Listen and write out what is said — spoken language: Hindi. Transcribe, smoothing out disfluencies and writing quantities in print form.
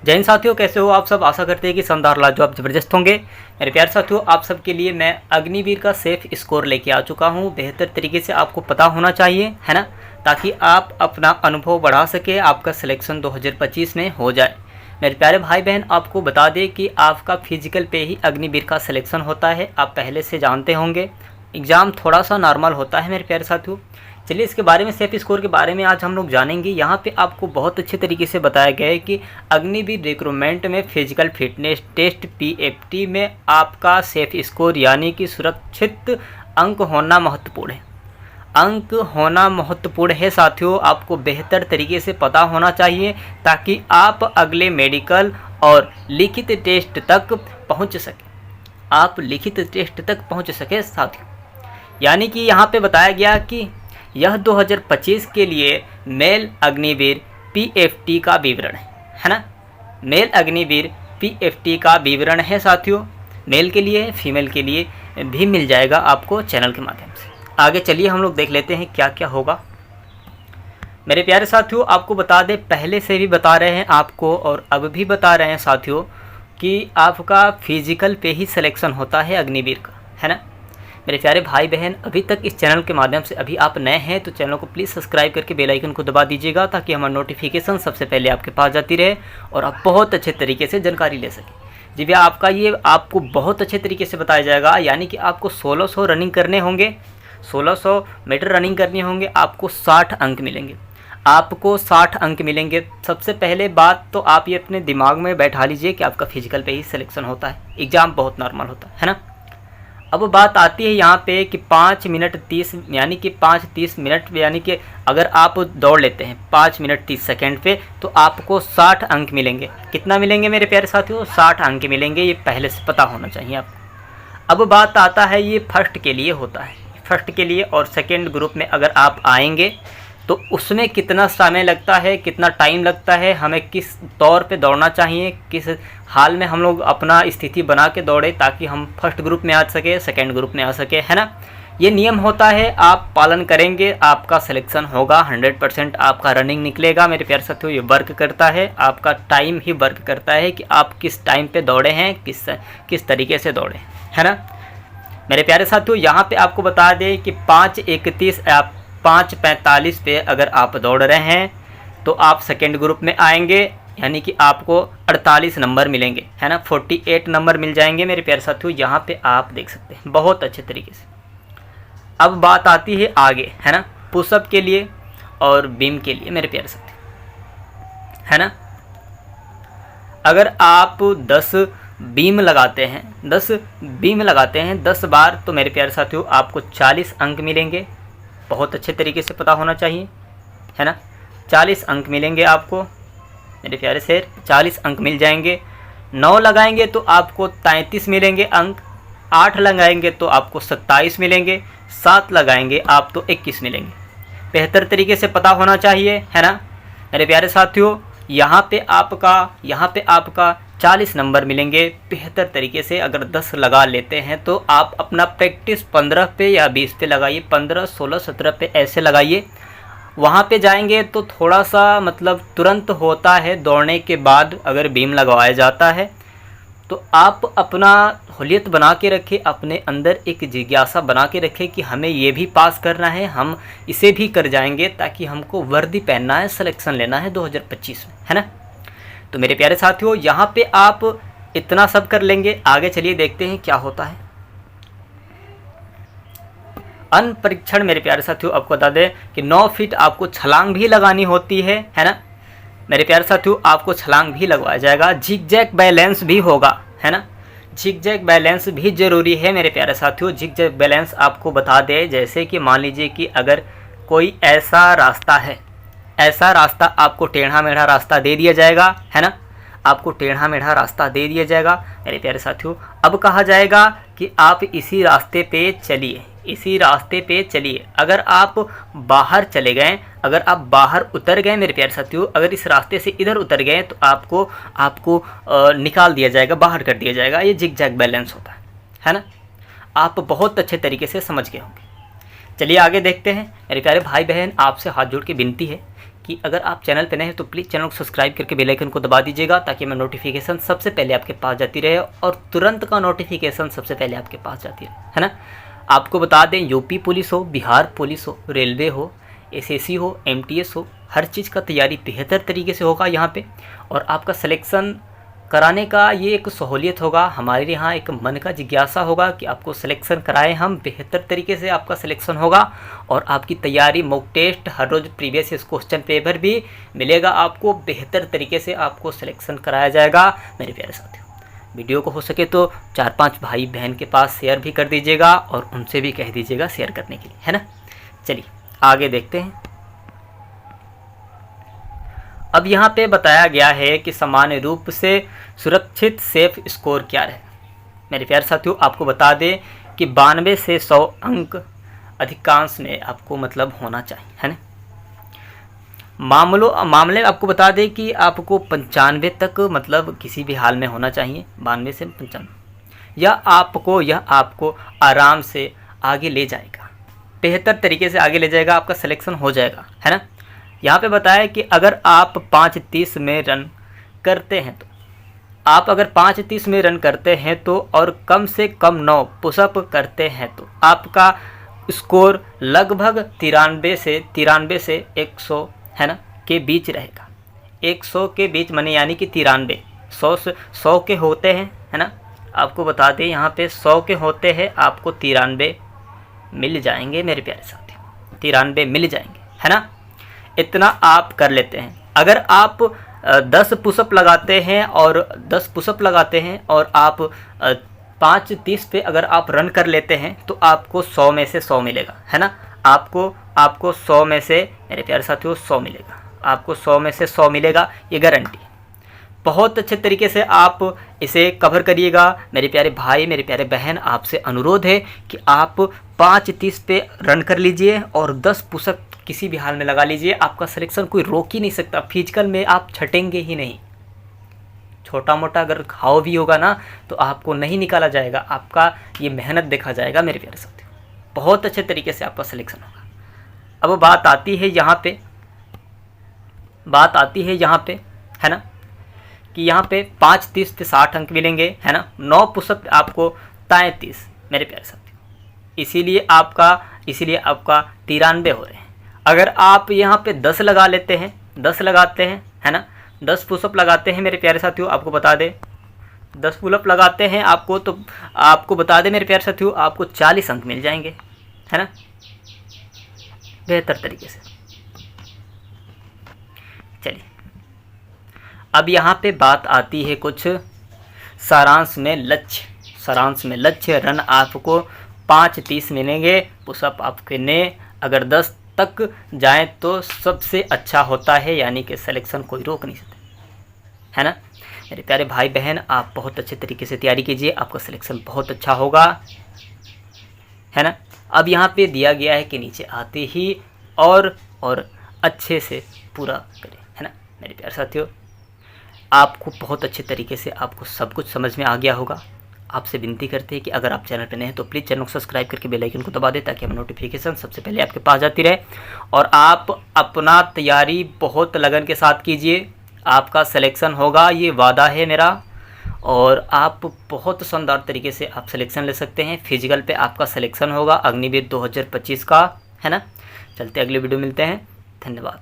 जय हिंद साथियों, कैसे हो आप सब। आशा करते हैं कि शानदार लाजवाब ज़बरदस्त होंगे। मेरे प्यारे साथियों, आप सबके लिए मैं अग्निवीर का सेफ स्कोर लेके आ चुका हूँ। बेहतर तरीके से आपको पता होना चाहिए, है ना, ताकि आप अपना अनुभव बढ़ा सके, आपका सिलेक्शन 2025 में हो जाए। मेरे प्यारे भाई बहन, आपको बता दें कि आपका फिजिकल पे ही अग्निवीर का सिलेक्शन होता है। आप पहले से जानते होंगे, एग्ज़ाम थोड़ा सा नॉर्मल होता है मेरे प्यारे साथियों। चलिए इसके बारे में, सेफ स्कोर के बारे में आज हम लोग जानेंगे। यहाँ पे आपको बहुत अच्छे तरीके से बताया गया है कि अग्निवीर रिक्रूटमेंट में फिजिकल फिटनेस टेस्ट पीएफटी में आपका सेफ स्कोर यानी कि सुरक्षित अंक होना महत्वपूर्ण है। अंक होना महत्वपूर्ण है साथियों, आपको बेहतर तरीके से पता होना चाहिए ताकि आप अगले मेडिकल और लिखित टेस्ट तक पहुँच सकें। आप लिखित टेस्ट तक पहुँच सके साथियों। यानी कि यहाँ पे बताया गया कि यह 2025 के लिए मेल अग्निवीर पीएफटी का विवरण है ना। मेल अग्निवीर पीएफटी का विवरण है साथियों। मेल के लिए, फीमेल के लिए भी मिल जाएगा आपको चैनल के माध्यम से। आगे चलिए हम लोग देख लेते हैं क्या क्या होगा। मेरे प्यारे साथियों, आपको बता दें, पहले से भी बता रहे हैं आपको और अब भी बता रहे हैं साथियों कि आपका फिजिकल पे ही सिलेक्शन होता है अग्निवीर का, है ना। मेरे प्यारे भाई बहन, अभी तक इस चैनल के माध्यम से अभी आप नए हैं तो चैनल को प्लीज़ सब्सक्राइब करके बेल आइकन को दबा दीजिएगा ताकि हमारी नोटिफिकेशन सबसे पहले आपके पास जाती रहे और आप बहुत अच्छे तरीके से जानकारी ले सकें। जी भैया, आपका ये आपको बहुत अच्छे तरीके से बताया जाएगा। यानी कि आपको 1600 रनिंग करने होंगे, 1600 मीटर रनिंग करने होंगे, आपको 60 अंक मिलेंगे। आपको 60 अंक मिलेंगे। सबसे पहले बात तो आप ये अपने दिमाग में बैठा लीजिए कि आपका फिजिकल पे ही सिलेक्शन होता है। एग्ज़ाम बहुत नॉर्मल होता है ना। अब बात आती है यहाँ पे कि 5 मिनट 30 यानी कि 5:30 मिनट, यानी कि अगर आप दौड़ लेते हैं 5 मिनट 30 सेकेंड पे तो आपको 60 अंक मिलेंगे। कितना मिलेंगे मेरे प्यारे साथियों? 60 अंक मिलेंगे। ये पहले से पता होना चाहिए आपको। अब बात आता है, ये फर्स्ट के लिए होता है, फर्स्ट के लिए। और सेकेंड ग्रुप में अगर आप आएंगे तो उसमें कितना समय लगता है, कितना टाइम लगता है, हमें किस तौर पे दौड़ना चाहिए, किस हाल में हम लोग अपना स्थिति बना के दौड़े ताकि हम फर्स्ट ग्रुप में आ सके, सेकंड ग्रुप में आ सके, है ना। ये नियम होता है, आप पालन करेंगे, आपका सिलेक्शन होगा। 100% आपका रनिंग निकलेगा मेरे प्यारे साथियों। ये वर्क करता है, आपका टाइम ही वर्क करता है कि आप किस टाइम पे दौड़े हैं, किस तरीके से दौड़े, है ना। मेरे प्यारे साथियों, यहाँ पे आपको बता दें कि 5:31 आप 5:45 पे अगर आप दौड़ रहे हैं तो आप सेकेंड ग्रुप में आएंगे, यानी कि आपको 48 नंबर मिलेंगे, है ना। 48 नंबर मिल जाएंगे मेरे प्यारे साथियों। यहाँ पे आप देख सकते हैं बहुत अच्छे तरीके से। अब बात आती है आगे, है ना, पुशअप के लिए और बीम के लिए मेरे प्यारे साथियों, है ना। अगर आप 10 बीम लगाते हैं, 10 बीम लगाते हैं 10 बार तो मेरे प्यारे साथियों आपको 40 अंक मिलेंगे। बहुत अच्छे तरीके से पता होना चाहिए, है ना। 40 अंक मिलेंगे आपको मेरे प्यारे से, 40 अंक मिल जाएंगे। 9 लगाएंगे तो आपको 33 मिलेंगे अंक। 8 लगाएंगे तो आपको 27 मिलेंगे। 7 लगाएंगे आप तो 21 मिलेंगे। बेहतर तरीके से पता होना चाहिए, है ना मेरे प्यारे साथियों। यहाँ पे आपका 40 नंबर मिलेंगे। बेहतर तरीके से अगर 10 लगा लेते हैं तो आप अपना प्रैक्टिस 15 पे या 20 पे लगाइए, 15, 16, 17 पे ऐसे लगाइए। वहाँ पे जाएंगे तो थोड़ा सा मतलब तुरंत होता है दौड़ने के बाद अगर बीम लगवाया जाता है तो आप अपना हुलियत बना के रखें, अपने अंदर एक जिज्ञासा बना के रखें कि हमें ये भी पास करना है, हम इसे भी कर जाएंगे ताकि हमको वर्दी पहनना है, सिलेक्शन लेना है 2025 में, है ना। तो मेरे प्यारे साथियों, यहाँ पे आप इतना सब कर लेंगे। आगे चलिए देखते हैं क्या होता है। अन्न परीक्षण मेरे प्यारे साथियों, आपको बता दें कि 9 फीट आपको छलांग भी लगानी होती है ना मेरे प्यारे साथियों। आपको छलांग भी लगवाया जाएगा। झिग-जैग बैलेंस भी होगा, है ना। झिग-जैग बैलेंस भी ज़रूरी है मेरे प्यारे साथियों। झिग-जैग बैलेंस आपको बता दें, जैसे कि मान लीजिए कि अगर कोई ऐसा रास्ता आपको टेढ़ा मेढ़ा रास्ता दे दिया जाएगा, है ना। आपको टेढ़ा मेढ़ा रास्ता दे दिया जाएगा मेरे प्यारे साथियों। अब कहा जाएगा कि आप इसी रास्ते पे चलिए। अगर आप बाहर चले गए, अगर आप बाहर उतर गए मेरे प्यारे साथियों, अगर इस रास्ते से इधर उतर गए तो आपको निकाल दिया जाएगा, बाहर कर दिया जाएगा। ये जिग-जैग बैलेंस होता है ना। आप बहुत अच्छे तरीके से समझ गए होंगे। चलिए आगे देखते हैं। मेरे प्यारे भाई बहन, आपसे हाथ जोड़ के विनती है कि अगर आप चैनल पे नए हैं तो प्लीज़ चैनल को सब्सक्राइब करके बेल आइकन को दबा दीजिएगा, ताकि मैं नोटिफिकेशन सबसे पहले आपके पास जाती रहे और तुरंत का नोटिफिकेशन सबसे पहले आपके पास जाती रहे, है ना। आपको बता दें, यूपी पुलिस हो, बिहार पुलिस हो, रेलवे हो, एसएससी हो, एमटीएस हो, हर चीज़ का तैयारी बेहतर तरीके से होगा यहाँ पे। और आपका सिलेक्शन कराने का ये एक सहूलियत होगा, हमारे यहाँ एक मन का जिज्ञासा होगा कि आपको सिलेक्शन कराएं हम, बेहतर तरीके से आपका सिलेक्शन होगा। और आपकी तैयारी, मॉक टेस्ट, हर रोज़ प्रीवियस क्वेश्चन पेपर भी मिलेगा आपको, बेहतर तरीके से आपको सिलेक्शन कराया जाएगा मेरे प्यारे साथियों। वीडियो को हो सके तो 4-5 भाई बहन के पास शेयर भी कर दीजिएगा और उनसे भी कह दीजिएगा शेयर करने के लिए, है ना। चलिए आगे देखते हैं। अब यहाँ पे बताया गया है कि सामान्य रूप से सुरक्षित सेफ स्कोर क्या है। मेरे प्यारे साथियों, आपको बता दें कि 92 से 100 अंक अधिकांश में आपको मतलब होना चाहिए, है ना। मामले आपको बता दें कि आपको 95 तक मतलब किसी भी हाल में होना चाहिए, 92 से 95। यह आपको आराम से आगे ले जाएगा, बेहतर तरीके से आगे ले जाएगा, आपका सिलेक्शन हो जाएगा, है ना। यहाँ पे बताया कि अगर आप 5:30 में रन करते हैं तो अगर 5:30 में रन करते हैं तो और कम से कम 9 पुशअप करते हैं तो आपका स्कोर लगभग 93 से 100, है ना, के बीच रहेगा। 100 के बीच माने यानी कि 93, 100 के होते हैं, है ना। आपको बता दें यहाँ पे 100 के होते हैं, आपको 93 मिल जाएंगे मेरे प्यारे साथियों, 93 मिल जाएंगे, है ना। इतना आप कर लेते हैं। अगर आप 10 पुशअप लगाते हैं और आप 5:30 पे अगर आप रन कर लेते हैं तो आपको 100 में से 100 मिलेगा, है ना। आपको 100 में से मेरे प्यारे साथियों 100 मिलेगा, आपको 100 में से 100 मिलेगा, ये गारंटी है। बहुत अच्छे तरीके से आप इसे कवर करिएगा मेरे प्यारे भाई, मेरे प्यारे बहन। आपसे अनुरोध है कि आप 5:30 पे रन कर लीजिए और 10 पुशअप किसी भी हाल में लगा लीजिए, आपका सिलेक्शन कोई रोक ही नहीं सकता। फिजिकल में आप छटेंगे ही नहीं, छोटा मोटा अगर घाव भी होगा ना तो आपको नहीं निकाला जाएगा, आपका ये मेहनत देखा जाएगा मेरे प्यारे साथियों। बहुत अच्छे तरीके से आपका सिलेक्शन होगा। अब बात आती है यहाँ पे, है ना, कि यहाँ पे 5:30 पे 60 अंक मिलेंगे, है ना। 9 पुशअप आपको 33 मेरे प्यारे साथियों, इसीलिए आपका 93 हो रहे हैं। अगर आप यहाँ पे 10 लगाते हैं, है ना, 10 पुशअप लगाते हैं मेरे प्यारे साथियों, आपको बता दें 10 पुलअप लगाते हैं आपको, तो आपको बता दें मेरे प्यारे साथियों आपको 40 अंक मिल जाएंगे, है ना, बेहतर तरीके से। चलिए अब यहाँ पे बात आती है कुछ सारांश में लक्ष्य रन आपको 5:30 मिलेंगे। पुशअप आपके ने अगर 10 तक जाएं तो सबसे अच्छा होता है, यानी कि सिलेक्शन कोई रोक नहीं सकता, है ना। मेरे प्यारे भाई बहन, आप बहुत अच्छे तरीके से तैयारी कीजिए, आपका सिलेक्शन बहुत अच्छा होगा, है ना। अब यहाँ पे दिया गया है कि नीचे आते ही और अच्छे से पूरा करें, है ना। मेरे प्यारे साथियों, आपको बहुत अच्छे तरीके से आपको सब कुछ समझ में आ गया होगा। आपसे विनती करते हैं कि अगर आप चैनल पर नए हैं तो प्लीज़ चैनल को सब्सक्राइब करके बेल आइकन को दबा दें, ताकि हमें नोटिफिकेशन सबसे पहले आपके पास जाती रहे। और आप अपना तैयारी बहुत लगन के साथ कीजिए, आपका सिलेक्शन होगा, ये वादा है मेरा। और आप बहुत शानदार तरीके से आप सिलेक्शन ले सकते हैं। फिजिकल पे आपका सिलेक्शन होगा अग्निवीर 2025 का, है ना। चलते अगले वीडियो मिलते हैं, धन्यवाद।